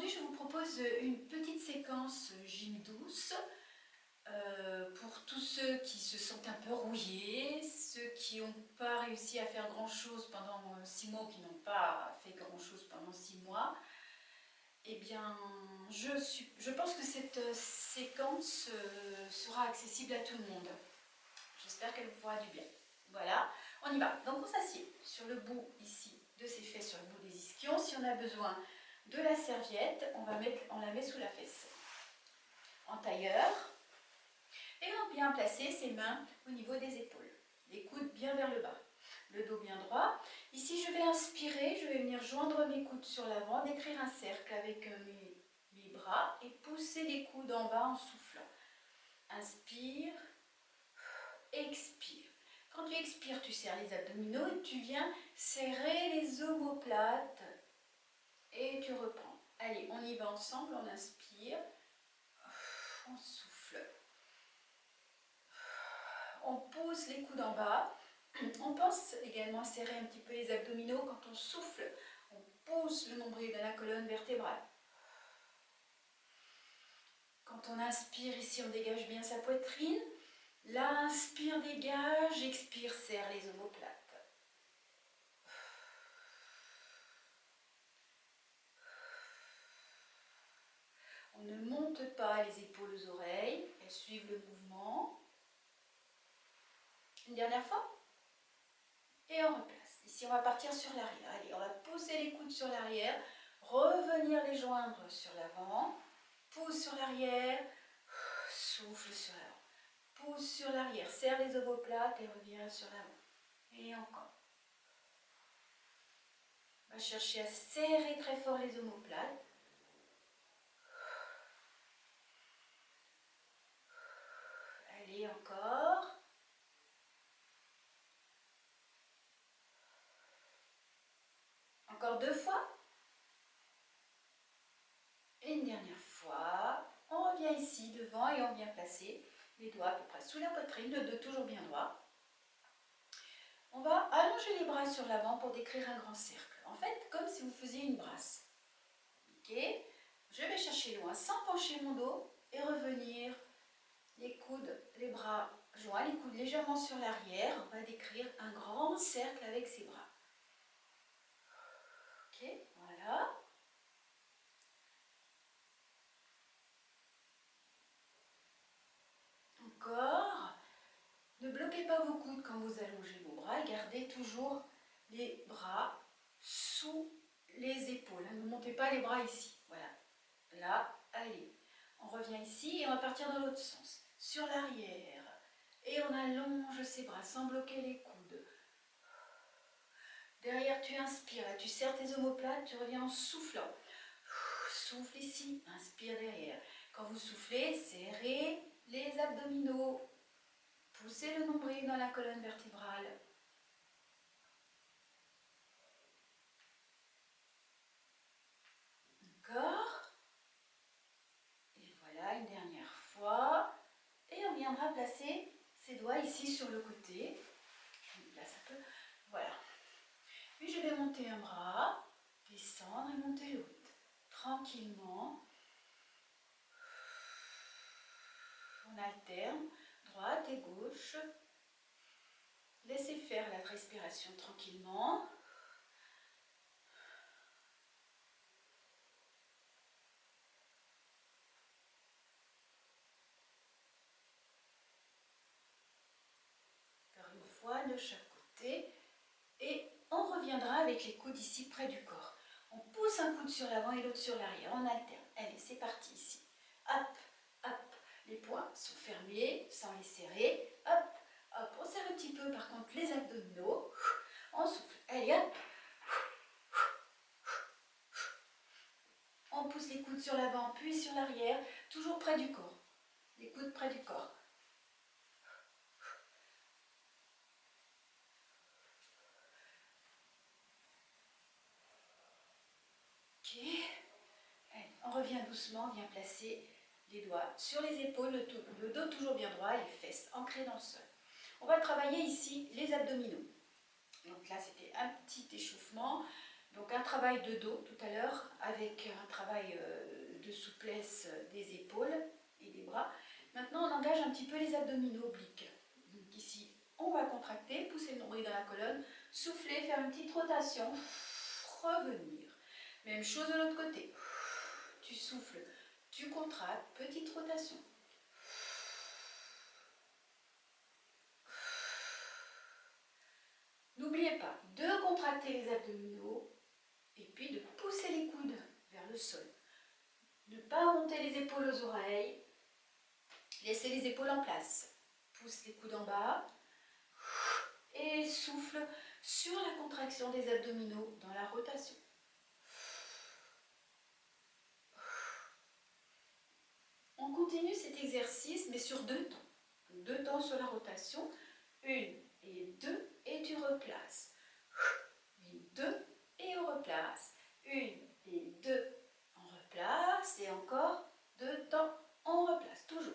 Aujourd'hui, je vous propose une petite séquence gym douce pour tous ceux qui se sentent un peu rouillés, ceux qui n'ont pas réussi à faire grand-chose pendant 6 mois ou qui n'ont pas fait grand-chose pendant 6 mois. Eh bien, je pense que cette séquence sera accessible à tout le monde. J'espère qu'elle vous fera du bien. Voilà, on y va. Donc on s'assied sur le bout ici de ses fesses, sur le bout des ischions. Si on a besoin de la serviette, on la met sous la fesse. En tailleur. Et on va bien placer ses mains au niveau des épaules. Les coudes bien vers le bas. Le dos bien droit. Ici, je vais inspirer, je vais venir joindre mes coudes sur l'avant, décrire un cercle avec mes bras et pousser les coudes en bas en soufflant. Inspire, expire. Quand tu expires, tu serres les abdominaux et tu viens serrer les omoplates et tu reprends. Allez, on y va ensemble, on inspire, on souffle. On pousse les coudes en bas. On pense également à serrer un petit peu les abdominaux quand on souffle. On pousse le nombril de la colonne vertébrale. Quand on inspire ici, on dégage bien sa poitrine. Là, inspire, dégage, expire, serre les omoplates. On ne monte pas les épaules aux oreilles, elles suivent le mouvement. Une dernière fois. Et on replace. Ici, on va partir sur l'arrière. Allez, on va pousser les coudes sur l'arrière, revenir les joindre sur l'avant. Pousse sur l'arrière, souffle sur l'avant. Pousse sur l'arrière, serre les omoplates et reviens sur l'avant. Et encore. On va chercher à serrer très fort les omoplates. Allez, encore. Encore 2 fois. Et une dernière fois. On revient ici devant et on vient placer les doigts à peu près sous la poitrine, le dos toujours bien droit. On va allonger les bras sur l'avant pour décrire un grand cercle. En fait, comme si vous faisiez une brasse. Ok. Je vais chercher loin sans pencher mon dos et revenir. Les coudes, les bras joints, les coudes légèrement sur l'arrière. On va décrire un grand cercle avec ses bras. Ok, voilà. Encore. Ne bloquez pas vos coudes quand vous allongez vos bras. Gardez toujours les bras sous les épaules. Ne montez pas les bras ici. Voilà. Là, allez. On revient ici et on va partir dans l'autre sens. Sur l'arrière. Et on allonge ses bras sans bloquer les coudes. Derrière, tu inspires. Là, tu serres tes omoplates. Tu reviens en soufflant. Souffle ici. Inspire derrière. Quand vous soufflez, serrez les abdominaux. Poussez le nombril dans la colonne vertébrale. Encore. Et voilà, une dernière fois. Et on viendra placer ses doigts ici sur le côté. Je me place un peu. Voilà. Puis je vais monter un bras, descendre et monter l'autre. Tranquillement. On alterne, droite et gauche. Laissez faire la respiration tranquillement. Encore une fois, de chaque côté. Et on reviendra avec les coudes ici près du corps. On pousse un coude sur l'avant et l'autre sur l'arrière. On alterne. Allez, c'est parti ici. Hop, hop. Les poings sont fermés, sans les serrer. Hop, hop. On serre un petit peu, par contre, les abdominaux. On souffle. Allez, hop. On pousse les coudes sur l'avant, puis sur l'arrière, toujours près du corps. Les coudes près du corps. Ok. Allez, on revient doucement, on vient placer les doigts sur les épaules, le dos toujours bien droit, les fesses ancrées dans le sol. On va travailler ici les abdominaux. Donc là, c'était un petit échauffement. Donc un travail de dos tout à l'heure avec un travail de souplesse des épaules et des bras. Maintenant on engage un petit peu les abdominaux obliques. Donc ici on va contracter, pousser le nombril dans la colonne, souffler, faire une petite rotation, revenir. Même chose de l'autre côté. Tu souffles, tu contractes, petite rotation. N'oubliez pas de contracter les abdominaux et puis de pousser les coudes vers le sol. Ne pas monter les épaules aux oreilles. Laissez les épaules en place. Pousse les coudes en bas et souffle sur la contraction des abdominaux dans la rotation. On continue cet exercice mais sur 2 temps. 2 temps sur la rotation. 1 et 2 et tu replaces. 1, 2 et on replace. 1 et 2, on replace et encore 2 temps, on replace. Toujours.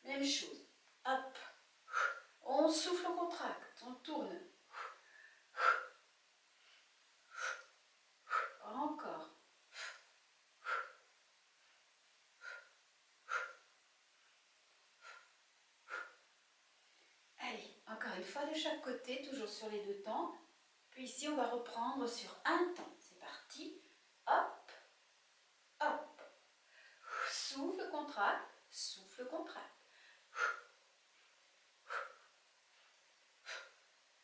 Même chose. Hop. On souffle, on contracte, on tourne. Encore. Allez, encore une fois de chaque côté, toujours sur les 2 temps. Puis ici, on va reprendre sur un temps. C'est parti. Hop, hop. Souffle, contracte, souffle, contracte.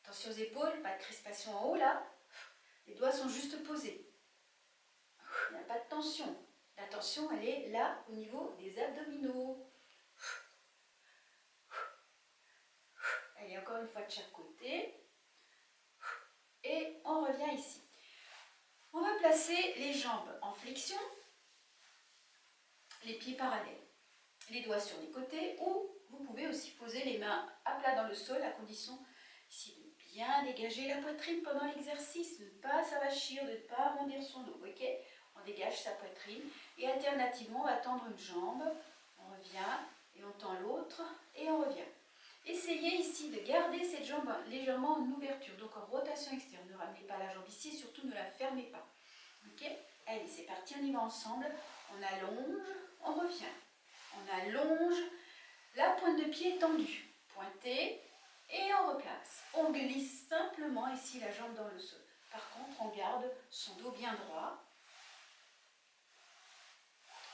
Attention aux épaules, pas de crispation en haut là. Les doigts sont juste posés. Il n'y a pas de tension. La tension, elle est là, au niveau des abdominaux. Allez, encore une fois de chaque côté. Et on revient ici. On va placer les jambes en flexion, les pieds parallèles, les doigts sur les côtés, ou vous pouvez aussi poser les mains à plat dans le sol, à condition ici de bien dégager la poitrine pendant l'exercice, de ne pas s'avachir, de ne pas arrondir son dos, ok? On dégage sa poitrine et alternativement on va tendre une jambe, on revient et on tend l'autre et on revient. Essayez ici de garder cette jambe légèrement en ouverture, donc en rotation externe. Ne ramenez pas la jambe ici, surtout ne la fermez pas. Ok? Allez, c'est parti, on y va ensemble. On allonge, on revient. On allonge, la pointe de pied est tendue, pointée et on replace. On glisse simplement ici la jambe dans le sol. Par contre, on garde son dos bien droit.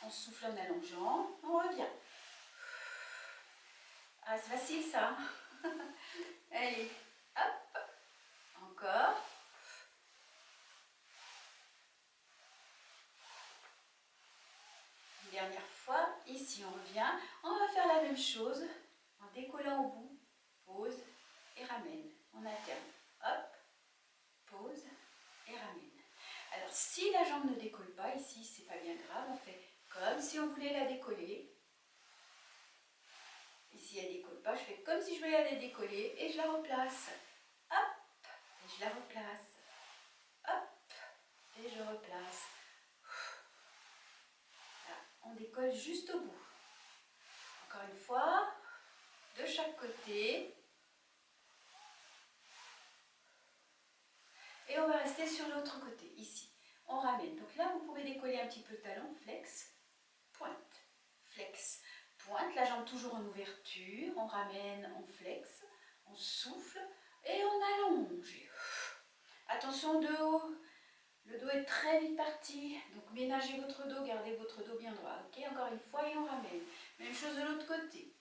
On souffle en allongeant, on revient. Ah, c'est facile ça. Allez, hop, encore. Une dernière fois, ici on revient. On va faire la même chose en décollant au bout. Pose et ramène. On alterne. Hop, pose et ramène. Alors si la jambe ne décolle pas ici, c'est pas bien grave, on fait comme si on voulait la décoller. Ici elle ne décolle pas, je fais comme si je voulais la décoller et je la replace. Hop, et je la replace. Hop, et je replace. Là, on décolle juste au bout. Encore une fois, de chaque côté. Et on va rester sur l'autre côté, ici. On ramène. Donc là, vous pouvez décoller un petit peu le talon, flex, pointe, flex, pointe. La jambe toujours en ouverture. On ramène, on flex, on souffle et on allonge. Attention au dos. Le dos est très vite parti. Donc ménagez votre dos, gardez votre dos bien droit. Ok, encore une fois et on ramène. Même chose de l'autre côté.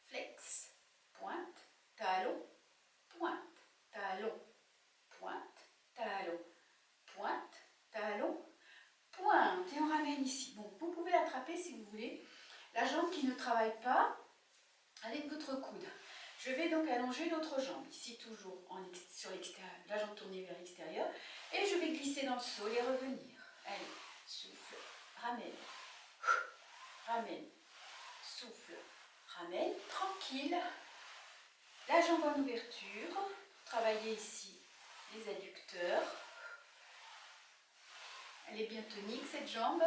Flex, pointe, talon, pointe, talon, pointe, talon, pointe, talon, pointe. Et on ramène ici. Bon, vous pouvez attraper si vous voulez la jambe qui ne travaille pas avec votre coude. Je vais donc allonger l'autre jambe, ici toujours sur l'extérieur, la jambe tournée vers l'extérieur. Et je vais glisser dans le sol et revenir. Allez, souffle, ramène, ramène, souffle, ramène, tranquille. La jambe en ouverture, travaillez ici les adducteurs. Elle est bien tonique cette jambe.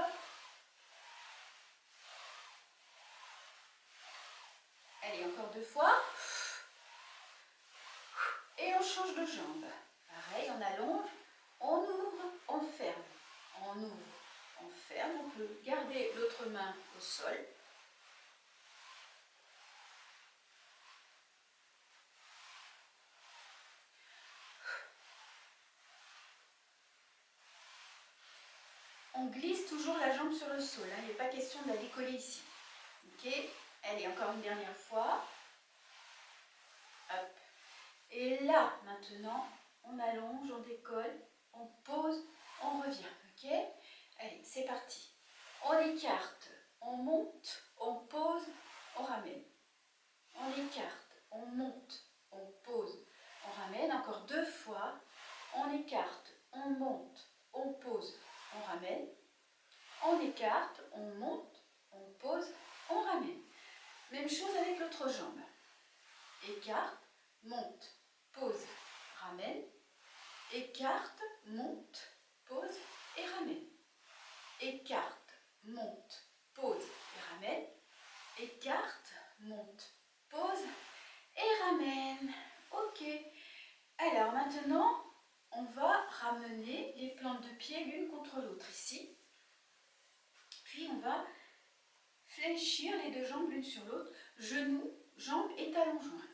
Allez, encore 2 fois. Et on change de jambe. Pareil, on allonge, on ouvre, on peut garder l'autre main au sol. On glisse toujours la jambe sur le sol, hein. Il n'est pas question d'aller coller ici. Ok, allez, encore une dernière fois. Hop. Et là, maintenant, on allonge, on décolle, on pose, on revient. Ok, allez, c'est parti. On écarte, on monte, on pose, on ramène. On écarte, on monte, on pose, on ramène. Encore 2 fois. On écarte, on monte, on pose, on ramène. On écarte, on monte, on pose, on ramène. Même chose avec l'autre jambe. Écarte, monte, pose, ramène. Écarte, monte, pose et ramène. Écarte, monte, pose et ramène. Écarte, monte, pose et ramène. Ok. Alors maintenant, on va ramener les plantes de pied l'une contre l'autre ici. Puis on va fléchir les 2 jambes l'une sur l'autre, genoux, jambes et talons joints.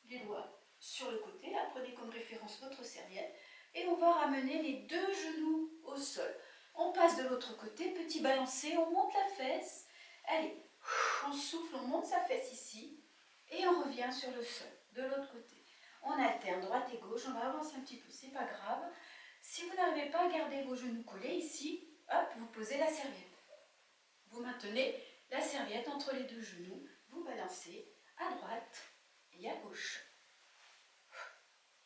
Les doigts sur le côté, là, prenez comme référence votre serviette. Et on va ramener les 2 genoux au sol. On passe de l'autre côté, petit balancé, on monte la fesse. Allez, on souffle, on monte sa fesse ici. Et on revient sur le sol, de l'autre côté. On alterne droite et gauche, on va avancer un petit peu, c'est pas grave. Si vous n'arrivez pas à garder vos genoux collés ici, hop, vous posez la serviette. Vous maintenez la serviette entre les 2 genoux, vous balancez à droite et à gauche.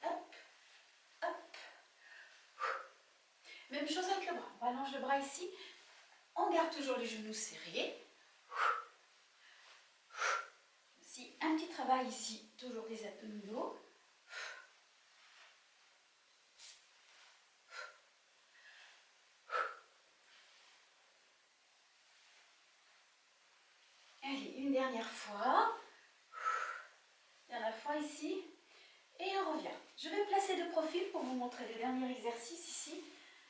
Hop, hop. Même chose avec le bras. On allonge le bras ici. On garde toujours les genoux serrés. Aussi, un petit travail ici, toujours des abdominaux. Allez, une dernière fois. Dernière fois ici. Et on revient. Je vais me placer de profil pour vous montrer le dernier exercice ici.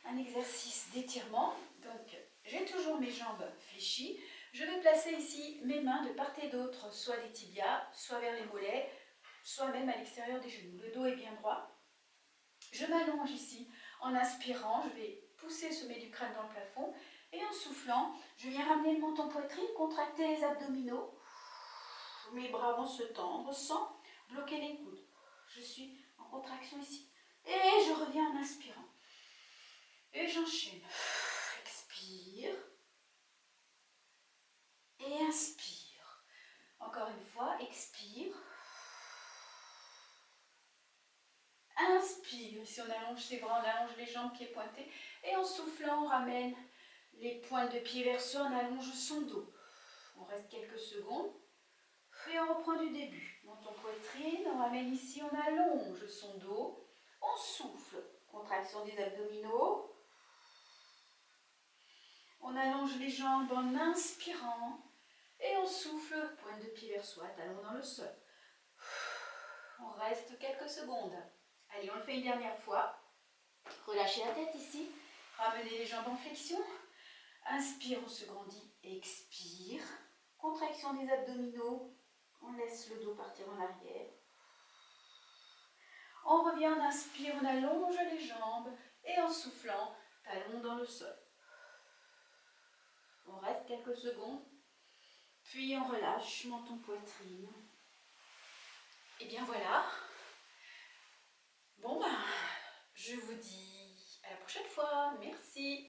Un exercice d'étirement. Donc, j'ai toujours mes jambes fléchies. Je vais placer ici mes mains de part et d'autre, soit des tibias, soit vers les mollets, soit même à l'extérieur des genoux. Le dos est bien droit. Je m'allonge ici en inspirant. Je vais pousser le sommet du crâne dans le plafond. Et en soufflant, je viens ramener le menton poitrine, contracter les abdominaux. Mes bras vont se tendre sans bloquer les coudes. Je suis en contraction ici. Et je reviens en inspirant. Et j'enchaîne. Expire. Et inspire. Encore une fois, expire. Inspire. Ici, on allonge ses bras, on allonge les jambes, pieds pointés. Et en soufflant, on ramène les pointes de pied vers soi, on allonge son dos. On reste quelques secondes. Et on reprend du début. Menton poitrine, on ramène ici, on allonge son dos. On souffle. Contraction des abdominaux. On allonge les jambes en inspirant. Et on souffle, pointe de pied vers soi, talon dans le sol. On reste quelques secondes. Allez, on le fait une dernière fois. Relâchez la tête ici. Ramenez les jambes en flexion. Inspire, on se grandit. Expire. Contraction des abdominaux. On laisse le dos partir en arrière. On revient, on inspire, on allonge les jambes. Et en soufflant, talon dans le sol. On reste quelques secondes. Puis on relâche, menton poitrine. Et bien voilà. Bon ben, je vous dis à la prochaine fois. Merci.